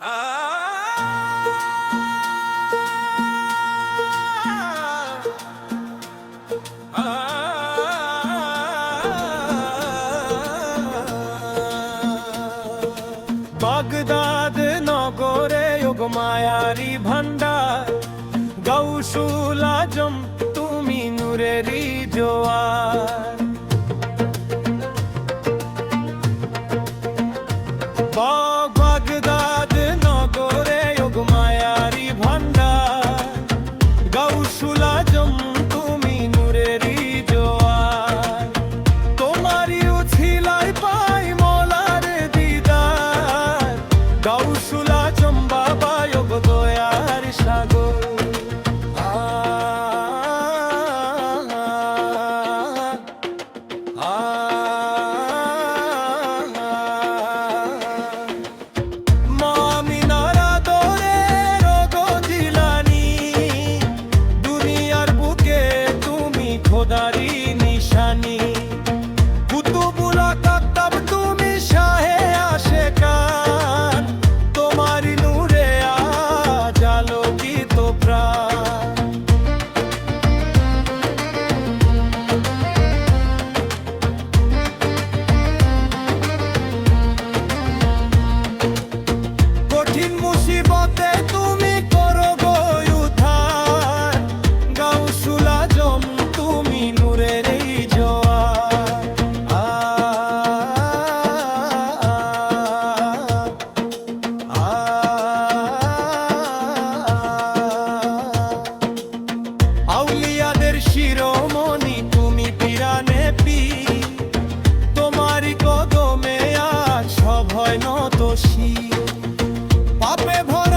Baghdad নগরে মায়ারি ভান্ডার, গাউসুল আজম তুমি নূরেরই জোয়ার। বাগদাদ নগরে মায়ারি ভান্ডার, গাউসুল আজম তুমি নূরেরই জোয়ার। তোমারই উছিলায় পাই মোলার দিদার, গাউসুল আজম বাবা দয়ার সাগর। খোদারি নিশানি কুতুবুল আকাতাব তুমি শাহে আশেকান, তোমারি নূরে আজ আলোকিত প্রাণ। কঠিন মুসিবতে তুমি করো গো উদ্ধার, গাউসুল আজম তুমি নূরের এই জোয়ার। আউলিয়াদের শিরোমণি তুমি পিরানে পীর, তোমারই কদমে আজ সব হয় নত শির। পাপে ভরা